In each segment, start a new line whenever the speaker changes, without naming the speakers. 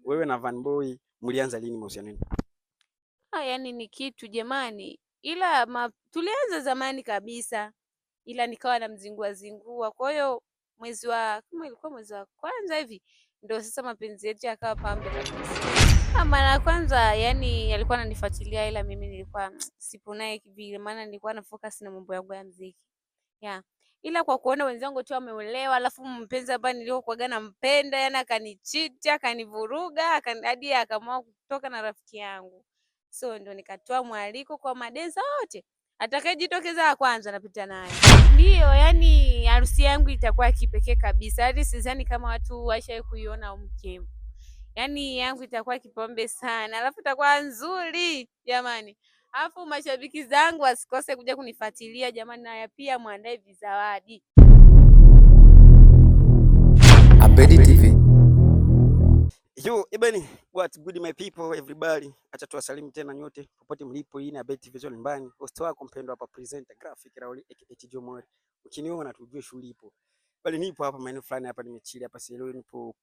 Wewe na Van Boy mlianza lini mahusiano yenu?
Yani ni kitu jamani, ila tulianza zamani kabisa, ila nikawa namzingua zingua. Kwa hiyo kama ilikuwa mwezi wa kwanza hivi ndio sasa mapenzi yetu yakawa pambe kabisa. Mara ya kwanza yani alikuwa ananifuatilia, ila mimi nilikuwa sipo naye vile, maana nilikuwa na focus na mambo yangu ya muziki. Yeah. Ila kwa kuona wenzangu tu wameolewa, alafu mpenzi ambaye niliokuwaga nampenda yani akanichiti, akanivuruga, hadi akaamua kutoka na rafiki yangu. So ndo nikatoa mwaliko kwa madeza wote, atakayejitokeza wa kwanza napita naye. Ndio, yani harusi yangu itakuwa kipekee kabisa. Hadi sidhani kama watu washawahi kuiona mke. Yani yangu itakuwa kipombe sana, alafu itakuwa nzuri jamani. Alafu mashabiki zangu wasikose kuja kunifuatilia jamani, na pia muandae vizawadi.
Abedi TV. Yo, ebani, what good my people everybody. Acha tuwasalimu tena nyote popote mlipo. Hii ni Abedi TV zo nyumbani. Host wako mpendwa hapa, presenter graphic Rauli aka Jomori. Ukiniona tujue shughuli ipo. Bali nipo hapa maeneo fulani hapa, nimechili hapa sasa. Leo nipo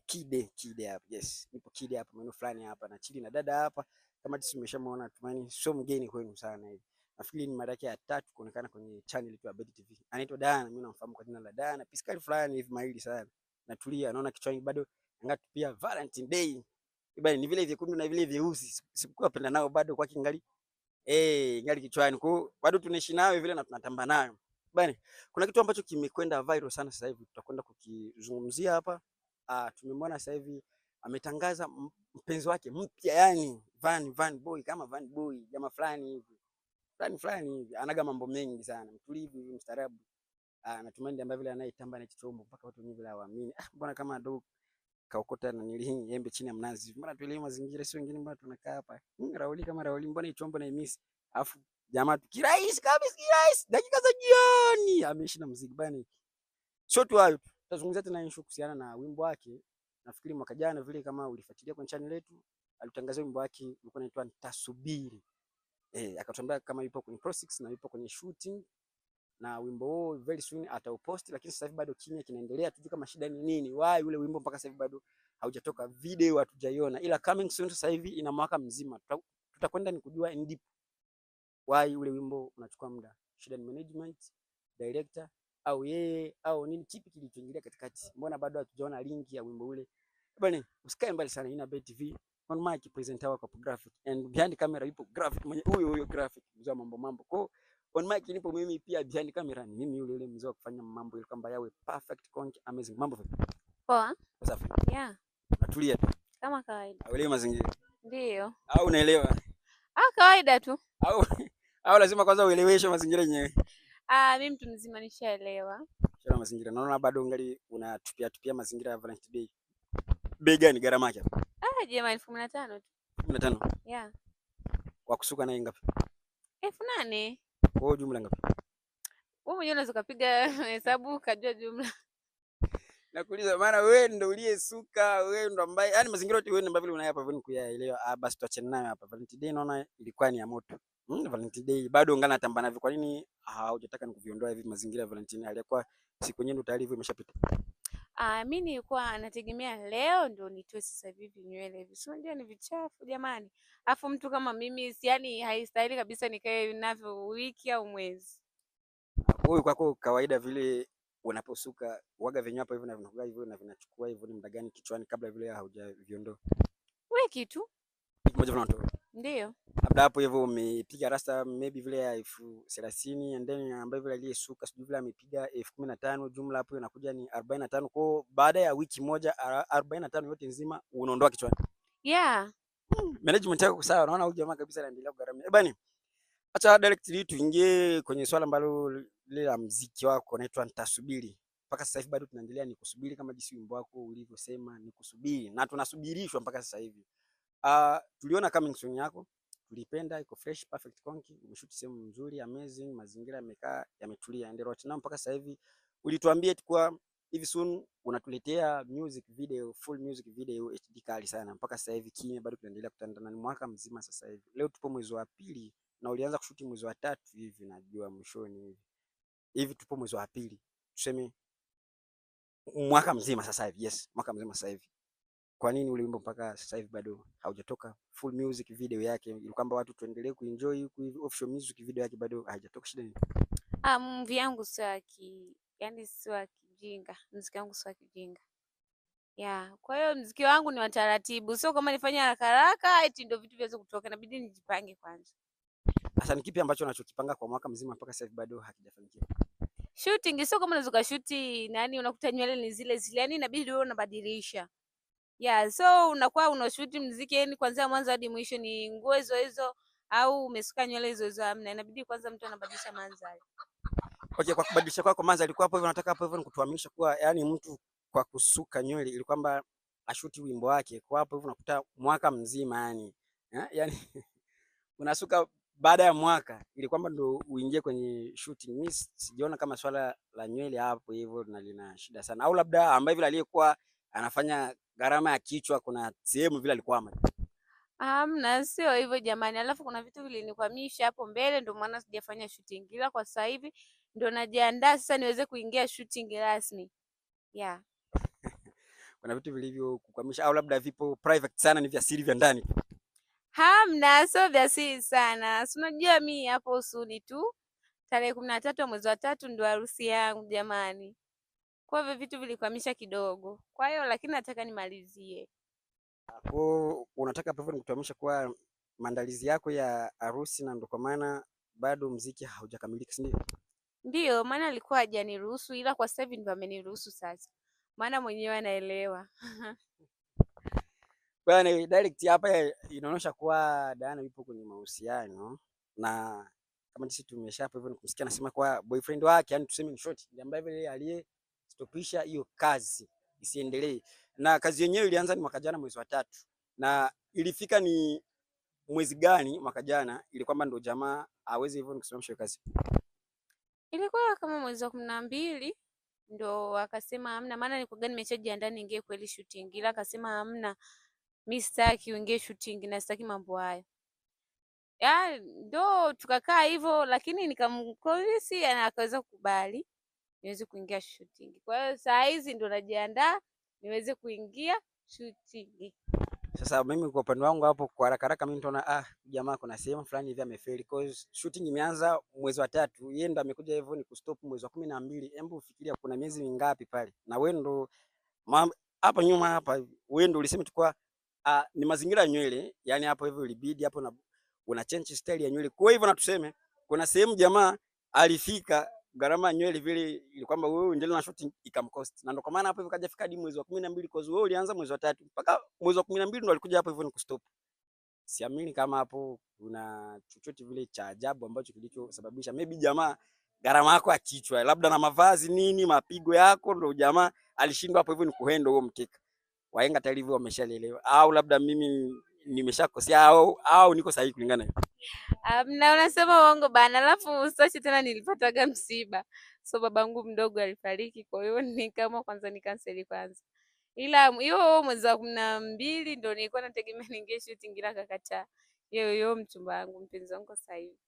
kide hapa. Yes, nipo kide hapa maeneo fulani hapa, na chili na dada hapa. Kama jinsi umeshamuona, Tumaini sio mgeni kwenu sana hivi. Nafikiri ni mara yake ya 3 kuonekana kwenye channel yetu ya Abedi TV. Anaitwa Dana, mimi namfahamu kwa jina la Dana. Piskali fulani hivi maili sana. Natulia, naona kichwa bado ngati pia Valentine Day. Ibani ni vile vyekundu na vile vyeusi. Sikuwa penda nao bado kwa kingali. Ngali kichwani. Kwa bado tunaishi nayo vile na tunatamba nayo. Bani, kuna kitu ambacho kimekwenda viral sana sasa hivi, tutakwenda kukizungumzia hapa. Tumemwona sasa hivi ametangaza mpenzi wake mpya, yani Van Boy, kama Van Boy jamaa fulani hivi. Fulani hivi. Anaga mambo mengi sana. Mtulivu hivi, mstaarabu. Natumaini ambaye vile anayetamba na kichombo mpaka watu wengi vile hawaamini. Mbona kama dogo kaokota na nili embe chini ya mnazi. Mbona tuelewe mazingira, sio wengine, mbona tunakaa hapa. Rauli kama Rauli, mbona ichombo na imisi. Alafu jamaa tu kirahisi kabisa, kirahisi. Dakika za jioni ameishi na muziki bani. Sio tu hayo. Tutazungumzia tena issue kuhusiana na wimbo wake. Nafikiri mwaka jana vile, kama ulifuatilia kwenye channel yetu, alitangaza wimbo wake ulikuwa unaitwa Nitasubiri. Akatuambia kama yupo kwenye process na yupo kwenye shooting, na wimbo huo very soon ataupost, lakini sasa hivi bado kimya kinaendelea, tujue kama shida ni nini. Why ule wimbo mpaka sasa hivi bado haujatoka, video hatujaiona, ila coming soon. Sasa hivi ina mwaka mzima, tutakwenda ni kujua in deep why ule wimbo unachukua muda. Shida ni management, director au yeye au nini? Kipi kilichoingilia katikati? Mbona bado hatujaona link ya wimbo ule? Bwana, usikae mbali sana. Ina Abedi TV on mic, presenter wako hapo graphic, and behind camera yupo graphic mwenye huyo graphic mzee mambo. Kwa on mic nipo mimi pia, behind camera ni mimi yule mzee wa kufanya mambo ile kwamba yawe perfect, conk, amazing. Mambo vipi?
Poa.
Safi.
Yeah.
Natulia tu.
Kama kawaida.
Uelewe mazingira.
Ndio.
Au unaelewa?
Kawaida tu.
Au lazima kwanza ueleweshe mazingira yenyewe.
Mimi mtu mzima nishaelewa.
Shana mazingira. Naona bado ungali unatupia mazingira ya Valentine Day. Bei gani gharama yake?
Jamani 15 tu.
15.
Yeah.
Kwa kusuka na ngapi?
8,000.
Kwa jumla ngapi?
Wewe mwenyewe unaweza kupiga hesabu kujua jumla.
Nakuuliza maana wewe ndo uliyesuka, wewe ndo ambaye, yani mazingira yote wewe ndo ambavyo unayapa vile kuyaelewa. Basi tuachane nayo hapa. Valentine Day naona ilikuwa ni ya moto. Valentine Day bado ungana tambana navyo. Kwa nini hujataka nikuviondoa hivi mazingira ya Valentine? Alikuwa siku yenyewe ndo tayari hivyo imeshapita.
Mimi nilikuwa nategemea leo ndo nitoe sasa hivi nywele hivi. Sio ndio, ni vichafu jamani. Alafu mtu kama mimi yani haistahili kabisa nikae navyo wiki au mwezi.
Wewe kwako kawaida vile unaposuka waga venyewe hapo hivyo na vinakuwa hivyo na vinachukua hivyo ni muda gani kichwani kabla vile haujaviondoa?
Wiki tu.
Wiki moja unatoa?
Ndio.
Labda hapo hivyo umepiga rasta maybe vile ya 30,000, and then ambaye vile aliyesuka sijui vile amepiga 15,000, jumla hapo inakuja ni 45. Kwa baada ya wiki moja 45 yote nzima unaondoa kichwani?
Yeah.
Management yako sawa, naona huyu jamaa kabisa anaendelea kugharamia. Bani, acha directly tuingie kwenye swala ambalo lile la muziki wako unaitwa Nitasubiri. Mpaka sasa hivi bado tunaendelea ni kusubiri, kama jinsi wimbo wako ulivyosema ni kusubiri, na tunasubirishwa mpaka sasa hivi. Tuliona coming soon yako, tulipenda, iko fresh, perfect conky, umeshoot sehemu nzuri, amazing, mazingira yamekaa yametulia, and right now mpaka sasa hivi ulituambia kwa hivi soon unatuletea music video, full music video HD kali sana. Mpaka sasa hivi kimya, bado tunaendelea kutandana, ni mwaka mzima sasa hivi. Leo tupo mwezi wa pili na ulianza kushuti mwezi wa 3 hivi, najua mwishoni hivi tupo mwezi wa pili, tuseme mwaka mzima sasa hivi. Yes, mwaka mzima sasa hivi. kwa nini ule wimbo mpaka sasa hivi bado haujatoka full music video yake, ili kwamba watu tuendelee kuenjoy huku official music video yake bado haijatoka? Shida ni
Movie yangu sio yani sio kijinga, muziki wangu sio kijinga. Yeah, kwa hiyo muziki wangu ni wa taratibu, sio kama nifanye haraka haraka eti ndio vitu viweze kutoka, inabidi nijipange kwanza.
Sasa ni kipi ambacho unachokipanga kwa mwaka mzima mpaka sasa hivi bado hakijafanikiwa?
Shooting sio kama unaweza kushooti nani, unakuta nywele ni zile zile, yani inabidi wewe unabadilisha. Yeah, so unakuwa unashoot muziki yani kuanzia mwanzo hadi mwisho ni nguo hizo hizo au umesuka nywele hizo hizo, hamna. Inabidi kwanza mtu anabadilisha mandhari.
Okay, kwa kubadilisha kwako manza alikuwa hapo hivyo, nataka hapo hivyo nikutuhamisha kuwa yani mtu kwa kusuka nywele ili kwamba ashuti wimbo wake kwa hapo hivyo unakuta mwaka mzima yani. Yani unasuka baada ya mwaka ili kwamba ndo uingie kwenye shooting. Mimi sijiona kama swala la nywele hapo hivyo na lina shida sana, au labda ambaye vile aliyekuwa anafanya gharama ya kichwa kuna sehemu vile alikwama.
Hamna, sio hivyo jamani. Alafu kuna vitu vilinikwamisha hapo mbele, ndio maana sijafanya shooting, ila kwa sasa hivi ndio najiandaa sasa niweze kuingia shooting rasmi. Yeah.
Kuna vitu vilivyo kukwamisha au labda vipo private sana, ni vya siri vya ndani?
Hamna, sio vya siri sana. Si unajua mimi hapo usuni tu tarehe 13 mwezi wa 3 ndio harusi yangu jamani. Kwa hivyo vitu vilikwamisha kidogo, kwa hiyo lakini nataka nimalizie.
Kwa unataka hapo hivyo nikutahamisha kwa maandalizi yako ya harusi, na ndio kwa maana bado mziki haujakamilika, si ndio?
Ndio maana alikuwa hajaniruhusu, ila kwa sasa hivi ndio ameniruhusu sasa, maana mwenyewe anaelewa.
Bwana, direct hapa inaonyesha kuwa Diana yupo kwenye mahusiano, na kama sisi tumesha hapo hivyo nikumsikia anasema kwa boyfriend wake, yani tuseme ni short, ndiye ambaye vile aliyestopisha hiyo kazi isiendelee, na kazi yenyewe ilianza ni mwaka jana mwezi wa 3, na ilifika ni mwezi gani mwaka jana ili kwamba ndo jamaa aweze hivyo kusimamisha kazi?
Ilikuwa kama mwezi wa 12 ndo akasema hamna, maana nilikuwa nimeshajiandaa niingie kweli shooting, ila akasema hamna, mimi sitaki uingie shooting na sitaki mambo hayo. Ya ndo tukakaa hivyo, lakini nikamconvince na akaweza kukubali niweze kuingia shooting. Kwa hiyo saa hizi ndo najiandaa niweze kuingia shooting.
Sasa mimi kwa upande wangu hapo kwa haraka haraka mimi nitaona jamaa kuna sehemu fulani hivi amefeli, cause shooting imeanza mwezi wa 3, yeye ndo amekuja hivyo ni kustop mwezi wa 12. Hebu fikiria kuna miezi mingapi pale, na wewe ndo hapa nyuma hapa wewe ndo ulisema tukua ni mazingira ya nywele, yani hapo hivyo ilibidi hapo na una change style ya nywele. Kwa hivyo na tuseme kuna sehemu jamaa alifika gharama ya nywele vile ili kwamba wewe uendelee na shooting ikamcost, na ndo kwa maana hapo hivyo kaja fika hadi mwezi wa 12, kwa sababu wewe ulianza mwezi wa 3 mpaka mwezi wa 12 ndo alikuja hapo hivyo ni kustop. Siamini kama hapo kuna chochote vile cha ajabu ambacho kilichosababisha, maybe jamaa gharama yako ya kichwa labda na mavazi nini mapigo yako ndo jamaa alishindwa hapo hivyo ni kuhendo huo mkeka. Wahenga tayari hivyo wameshalelewa, au labda mimi nimeshakosea au niko sahihi kulingana hiyo?
Na unasema uongo bana, alafu usachi tena nilipataga msiba. So babangu mdogo alifariki, kwa hiyo nikaamua kwanza nikanseli kwanza. Ila hiyo mwezi wa 12 ndio nilikuwa nategemea niingie shooting, ila akakataa. Hiyo mchumba wangu, mpenzi wangu sasa hivi.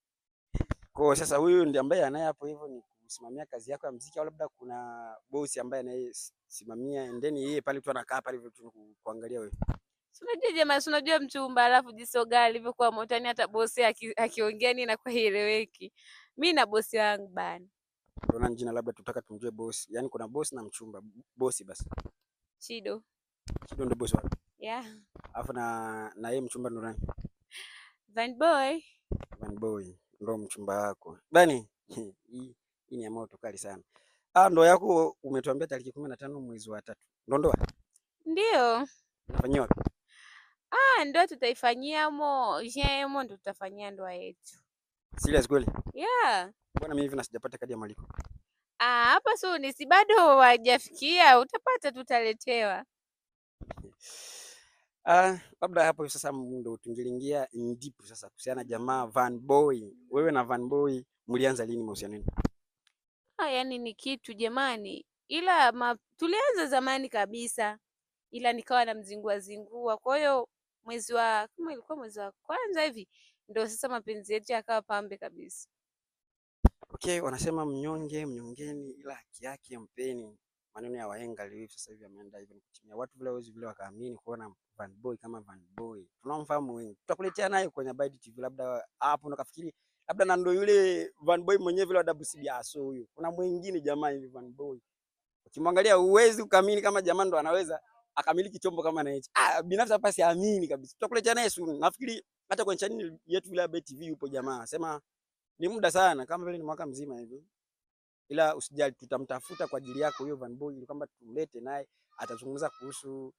Kwa sasa huyu ndiye ambaye anaye hapo hivyo ni kusimamia kazi yako ya muziki, au labda kuna bosi ambaye anayesimamia ndeni yeye pale tu anakaa pale hivyo tu kuangalia wewe?
Unajua jamaa, unajua mchumba, alafu jisoga alivyokuwa motani, hata bosi akiongea nini na kwa hieleweki. Mimi na bosi wangu bana.
Ndio jina labda tutaka tumjue bosi. Yaani kuna bosi na mchumba. Bosi basi.
Chido.
Chido ndio bosi wako?
Yeah.
Alafu na yeye mchumba ndo nani?
Van Boy.
Van Boy ndo mchumba wako. Bani, hii ni moto kali sana. Ndoa yako umetuambia tarehe 15 mwezi wa 3. Ndo ndoa?
Ndio.
Unafanywa?
Ndoa tutaifanyia jemo, ndo tutafanyia ndoa yetu.
Serious kweli?
Yeah.
Mbona mimi hivi na sijapata kadi ya mwaliko?
Hapa so si bado hawajafikia, utapata, tutaletewa.
Labda hapo sasa ndo tungelingia ndipo sasa kuhusiana jamaa Van Boy. Wewe na Van Boy mlianza lini mahusiano yenu?
Yani ni kitu jamani, ila tulianza zamani kabisa, ila nikawa na zingua. Kwa hiyo kama ilikuwa mwezi wa kwanza hivi ndio sasa mapenzi yetu yakawa pambe kabisa.
Okay, wanasema mnyonge mnyongeni, ila haki yake mpeni. maneno ya wahenga leo sasa hivi ameenda hivyo kutimia. Watu vile wezi vile wakaamini kuona Van Boy kama Van Boy. Tunamfahamu wengi. Tutakuletea naye kwenye Bite TV labda hapo unakafikiri labda na ndio yule Van Boy mwenyewe vile wa WCB aso huyo. Kuna mwingine jamaa hivi Van Boy. Ukimwangalia uwezi ukaamini kama jamaa ndo anaweza akamiliki chombo kama na hicho. Binafsi hapa siamini kabisa. Tutakuletea naye soon. Nafikiri hata kwenye channel yetu vile Bite TV yupo jamaa. Sema ni muda sana kama vile ni mwaka mzima hivi. Ila usijali tutamtafuta kwa ajili yako huyo Van Boy ili kwamba tumlete naye atazungumza kuhusu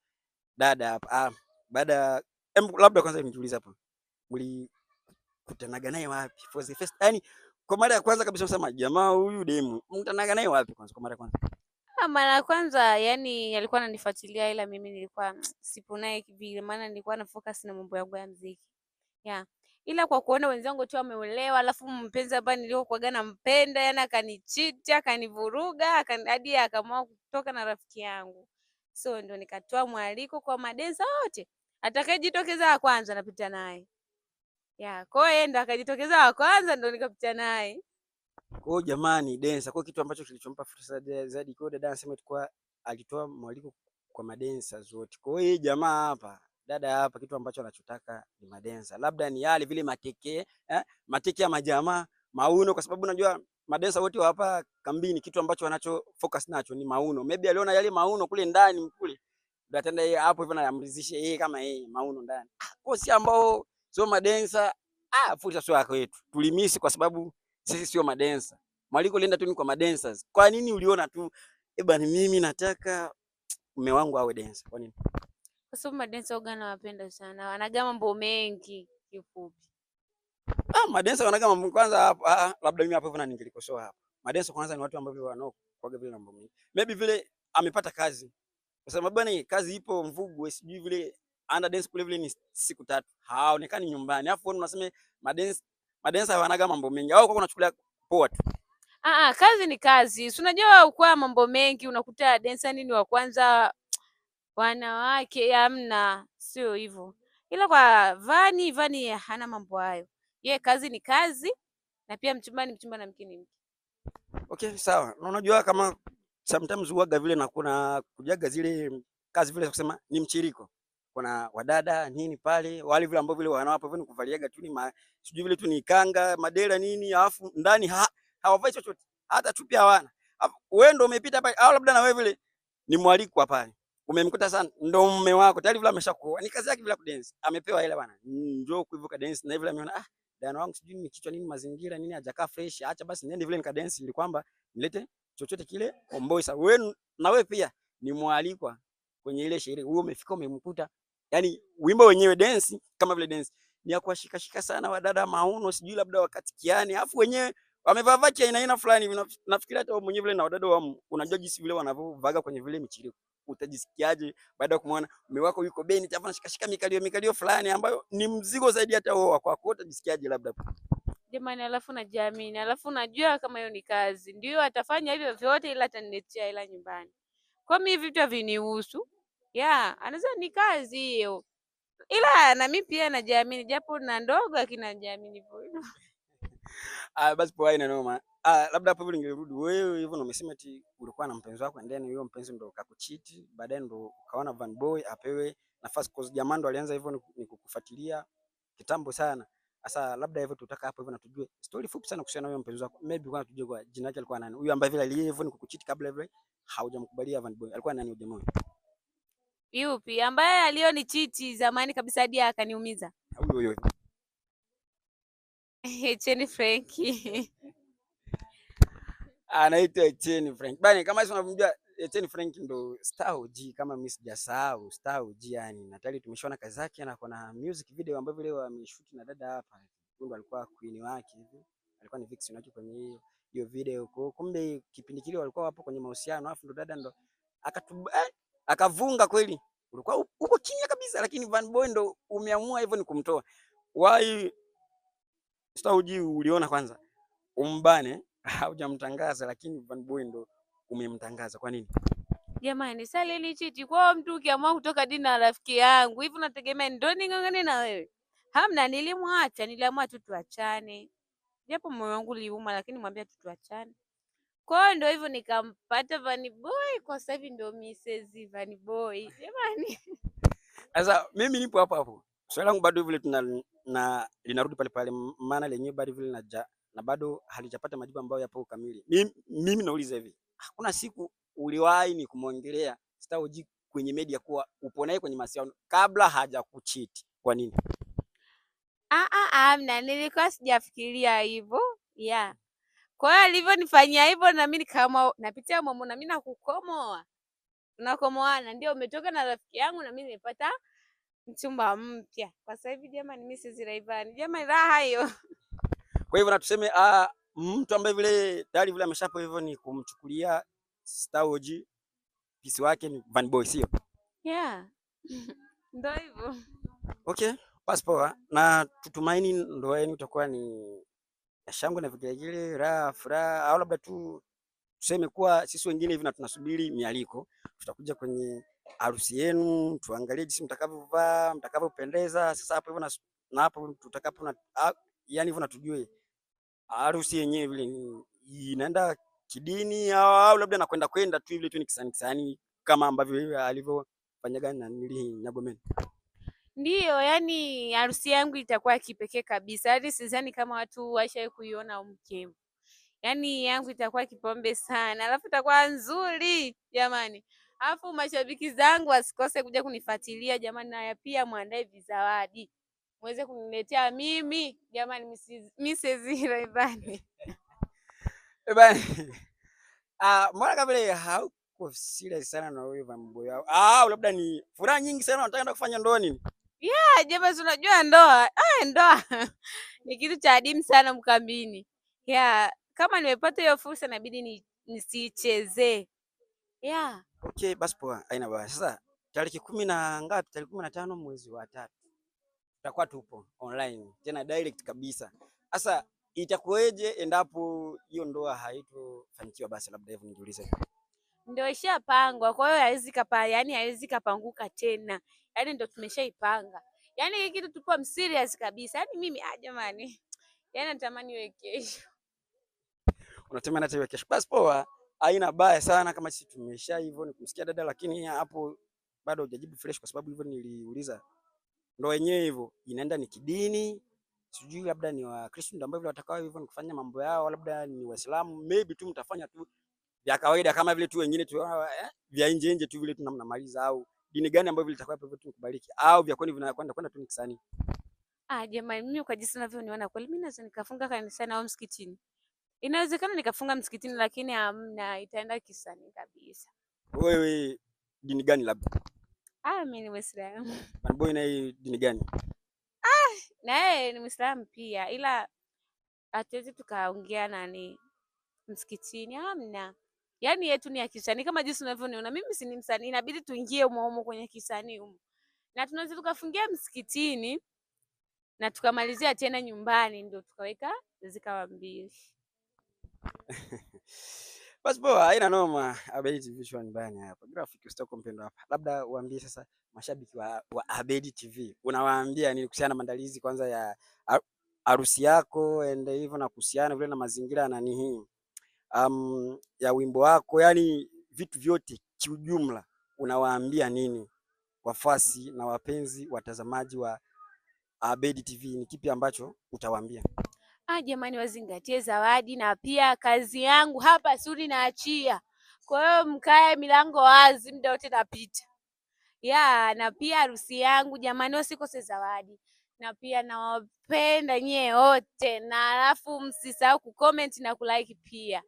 dada hapa. Baada labda kwanza nijiulize hapa. Mlikutanaga naye wapi? For the first, yani kwa mara ya kwanza kabisa unasema jamaa huyu demu. Mkutanaga naye wapi kwanza kwa mara ya kwanza?
Mara ya kwanza yani alikuwa ananifuatilia ila mimi nilikuwa sipo naye vile, maana nilikuwa na focus na mambo yangu ya muziki. Yeah. Ila kwa kuona wenzangu tu wameolewa, alafu mpenzi ambaye niliokuwaga nampenda yani akanichiti, akanivuruga, hadi akaamua kutoka na rafiki yangu. So ndo nikatoa mwaliko kwa madensa wote. Atakayejitokeza wa kwanza napita naye. Yeah, kwa hiyo ndo akajitokeza wa kwanza ndo nikapita naye.
Kwa jamani densa, kwa kitu ambacho kilichompa fursa zaidi kwa dada anasema tulikuwa alitoa mwaliko kwa madensa zote. Kwa hiyo jamaa hapa, dada hapa kitu ambacho anachotaka ni madensa. Labda ni yale vile mateke, mateke ya majamaa, mauno kwa sababu unajua madensa wote wa hapa kambini kitu ambacho wanacho focus nacho ni mauno. Maybe aliona yale mauno kule ndani kule. Ndio atenda yeye hapo hivyo anamridhisha yeye kama yeye mauno ndani. Kwa si ambao sio madensa, fursa sio yako yetu. Tulimisi kwa sababu sisi sio madensa. Mwaliko lienda tu ni kwa madancers. Kwa nini uliona tu bwana mimi nataka mume wangu awe dancer? Kwa nini?
Kwa sababu madancer waga nawapenda sana. Wanaga mambo mengi kifupi.
Madancer wanaga mambo kwanza hapa. Labda mimi hapo hivyo ningelikosoa hapa. Madancer kwanza ni watu ambao wanao kwaga vile mambo mengi. Maybe vile amepata kazi. Kwa sababu bwana kazi ipo Mvugu, sijui vile under dance kule vile ni siku 3. Haonekani nyumbani. Alafu unasema madancer wanaga mambo mengi. Au kwa unachukulia poa tu.
Kazi ni kazi. Si unajua kwa mambo mengi unakuta dancer nini wa kwanza wanawake hamna, sio hivyo. Ila kwa Vani hana mambo hayo. Ye kazi ni kazi na pia mchumba ni mchumba na mke ni mke.
Okay, sawa. Na unajua kama sometimes huaga vile na kuna kujaga zile kazi vile kusema ni mchiriko. Kuna wadada nini pale, wale vile ambao vile wanawapo vile kuvaliaga tu ni sijui vile tu ni kanga, madera nini, alafu ndani hawavai chochote. Hata chupi hawana. Wewe ndio umepita pale au labda na wewe vile ni mwaliko pale. Umemkuta sana ndo mume wako tayari vile ameshakuoa. Ni kazi yake vile kudance. Amepewa hela bwana. Njoo kuivuka dance na vile ameona dana wangu sijui ni kichwa nini mazingira nini hajakaa fresh. Acha basi niende vile nikadance ili kwamba nilete chochote kile omboi. Sasa wewe na wewe pia ni mwalikwa kwenye ile sherehe. Wewe umefika umemkuta. Yaani wimbo wenyewe dance kama vile dance ni ya kuwashika sana wadada mauno sijui labda wakati kiani. Alafu wenyewe wamevaa vachi aina fulani. Nafikiri hata mwenyewe vile na wadada wao unajua jinsi vile wanavyovaga kwenye vile michiriko. Utajisikiaje baada ya kumwona mume wako yuko beni tafu anashikashika mikalio fulani ambayo ni mzigo zaidi hata wewe kwako, utajisikiaje labda?
Jamani, alafu najiamini, alafu najua kama hiyo ni kazi. Ndio atafanya hivyo vyote ila ataniletea ila nyumbani. Kwa mimi vitu havinihusu. Anaweza ni kazi hiyo. Ila na mimi pia najiamini japo na ndogo lakini najiamini hivyo.
Basi poa ina noma. Labda hapo vile ningerudi wewe hivyo umesema eti ulikuwa na mpenzi wako ndani, huyo mpenzi ndo kakuchiti, baadaye ndo ukaona Van Boy apewe nafasi kwa jamaa ndo alianza hivyo ni kukufuatilia kitambo sana. Sasa labda hivyo tutaka hapo hivyo na tujue story fupi sana kuhusiana na huyo mpenzi wako. Maybe kwa tujue kwa jina lake alikuwa nani? Huyo ambaye vile aliye hivyo ni kukuchiti kabla hivyo haujamkubalia Van Boy. Alikuwa nani huyo jamaa?
Yupi ambaye alionichiti zamani kabisa hadi akaniumiza?
Huyo.
Etienne Frank.
Anaitwa Etienne Frank. Bani kama hizo unamjua Etienne Frank ndo Star OG kama mimi sijasahau Star OG yani. Na tayari tumeshaona kazi zake na kuna music video ambayo leo ameshoot na dada hapa. Ndo alikuwa queen wake hivi. Alikuwa ni vixen wake kwenye hiyo video. Kumbe kipindi kile walikuwa hapo kwenye mahusiano afu ndo dada ndo akavunga kweli. Ulikuwa uko kimya kabisa lakini Van Boy ndo umeamua hivyo ni kumtoa. Why Star OG uliona kwanza umbane haujamtangaza lakini Van Boy ndo umemtangaza kwa nini?
Jamani, sasa ile chiti kwa mtu ukiamua kutoka dini na rafiki yangu hivi unategemea ndo ningangane na wewe? Hamna, niliamua tu tuachane. Japo moyo wangu liuma lakini mwambia tu tuachane. Kwa hiyo ndio hivyo nikampata Vanny Boy, kwa sasa hivi ndio Mrs. Vanny Boy. Jamani.
Sasa mimi nipo hapo hapo. Swali langu bado vile linarudi pale pale, maana lenyewe bado vile na bado halijapata majibu ambayo yapo kamili. Mimi nauliza hivi, hakuna siku uliwahi ni kumwongelea Star OG kwenye media kuwa upo naye kwenye mahusiano kabla hajakuchiti? Kwa nini?
Amna, nilikuwa sijafikiria hivyo. Yeah. Kwa hiyo alivyonifanyia hivyo na mimi kama napitia mambo na mimi nakukomoa. Tunakomoana, ndio umetoka na rafiki yangu na mimi nimepata mchumba mpya. Kwa sasa hivi jamani, Mrs. Rayvanny. Jamani, raha hiyo.
Kwa hivyo na tuseme mtu ambaye vile tayari vile ameshapo hivyo ni kumchukulia Star OG pisi wake ni Vanny Boy, sio?
Yeah. Ndio hivyo.
Okay, passport na tutumaini ndoa yenu itakuwa ni ya shangwe na vigelegele, raha, furaha, au labda tu tuseme kuwa sisi wengine hivi na tunasubiri mialiko, tutakuja kwenye harusi yenu tuangalie jinsi mtakavyovaa, mtakavyopendeza. Sasa hapo hivyo na hapo tutakapo yani hivyo natujue harusi yenyewe vile inaenda kidini au labda nakwenda tu vile tu ni kisani kama ambavyo alivyofanyaga na nili Nyagomeni.
Ndiyo, yani harusi yangu itakuwa kipekee kabisa. Hadi sidhani kama watu washawahi kuiona mke. Yani yangu itakuwa kipombe sana. Alafu itakuwa nzuri jamani. Alafu mashabiki zangu wasikose kuja kunifuatilia jamani, na pia muandae vizawadi. Muweze kuniletea mimi jamani, Mrs. Rayvanny.
Bana. Mbona kama vile hauko serious sana na wewe Vanny Boy yao? Labda ni furaha nyingi sana unataka kufanya ndoa nini?
Yeah, jamani unajua ndoa. Ndoa ni kitu cha adimu sana Mkambini. Yeah, kama nimepata hiyo fursa inabidi nisichezee. Yeah.
Okay, basi poa, haina baya. Sasa tarehe 10 na ngapi? Tarehe 15 mwezi wa 3. Tutakuwa tupo online tena direct kabisa. Sasa itakuweje endapo hiyo ndoa haitofanikiwa? Basi labda hivyo nijiulize.
Ndio ishapangwa, kwa hiyo haiwezi kapanguka tena. Yaani ndio tumeshaipanga. Yaani hii kitu tupo serious kabisa. Yaani mimi jamani. Yaani natamani iwe kesho.
Unatamani hata iwe kesho. Basi poa, haina baya sana kama sisi tumesha hivyo nikumsikia dada, lakini hapo bado hujajibu fresh kwa sababu hivyo niliuliza ndoa yenyewe hivyo inaenda ni kidini, sijui labda ni Wakristo ndio ambao vile watakao hivyo ni kufanya mambo yao, labda ni Waislamu, maybe tu mtafanya tu vya kawaida kama vile tu wengine tu vya nje tu vile tu mnamaliza, au dini gani ambayo vile itakuwa hivyo tu kubariki, au vya kwani vinakwenda tu ni kisani?
Jamani, mimi kwa jinsi ninavyoniona kweli mimi naweza nikafunga kanisani au msikitini. Inawezekana nikafunga msikitini, lakini hamna, itaenda kisani kabisa.
Wewe dini gani labda?
Mimi ni Muislamu.
Vanny Boy na dini gani?
Na yeye ni Muislamu pia, ila hatuwezi tukaongea nani msikitini, hamna. Yaani yetu ni ya kisani kama jinsi unavyoniona. Mimi si ni msanii, inabidi tuingie humo kwenye kisani humo. Na tunaweza tukafungia msikitini na tukamalizia tena nyumbani, ndio tukaweka zikawa mbili.
Basi poa, haina noma. Abedi TV nyumbani hapa. Graphic usitoko mpendo hapa. Labda uambie sasa mashabiki wa Abedi TV. Unawaambia nini kuhusiana na maandalizi kwanza ya harusi yako ende hivyo na kuhusiana vile na mazingira na nini ya wimbo wako, yani vitu vyote kiujumla unawaambia nini wafuasi na wapenzi watazamaji wa Abedi TV? Ni kipi ambacho utawaambia?
Jamani, wazingatie zawadi na pia kazi yangu hapa suri naachia. Kwa hiyo mkae milango wazi muda wote napita. Na pia harusi yangu jamani, usikose zawadi. Na pia nawapenda nyie wote, na alafu msisahau kucomment na kulike pia.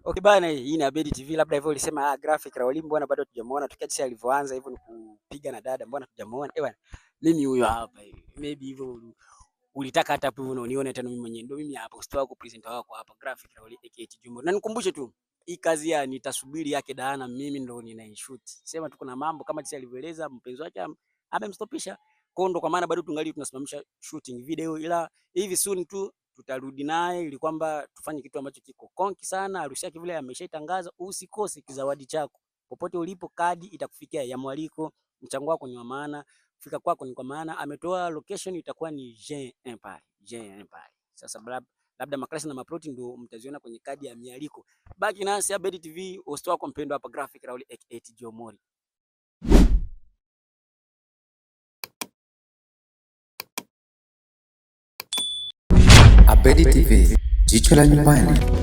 Okay bana, hii ni Abedi TV. Labda hivyo ulisema Graphic Raolim bwana bado tujamuona, tukiacha alivyoanza hivyo ni kupiga na dada, mbona tujamuona? Bwana mimi huyo hapa hivi. Maybe hivyo ulitaka hata hapo unione tena, mimi mwenyewe ndio mimi hapa host wako, presenter wako hapa Graphic Raolim aka Jumbo. Na nikumbushe tu hii kazi ya nitasubiri yake Daana, mimi ndo ninaishoot. Sema tu kuna mambo kama jinsi alivyoeleza mpenzi wake amemstopisha kondo, kwa maana bado tungali tunasimamisha shooting video, ila hivi soon tu tutarudi naye ili kwamba tufanye kitu ambacho kiko konki sana. Harusi yake vile ameshaitangaza, usikose kizawadi chako popote ulipo, kadi itakufikia ya mwaliko, mchango wako ni wa maana, fika kwako ni kwa maana ametoa location itakuwa ni Jean Empire. Sasa labda maklasi na maploti ndio mtaziona kwenye kadi ya mialiko. Baki nasi Abedi TV, host wako mpendwa hapa Graphic Raul aka Jomori.
Abedi TV, jicho la nyumbani.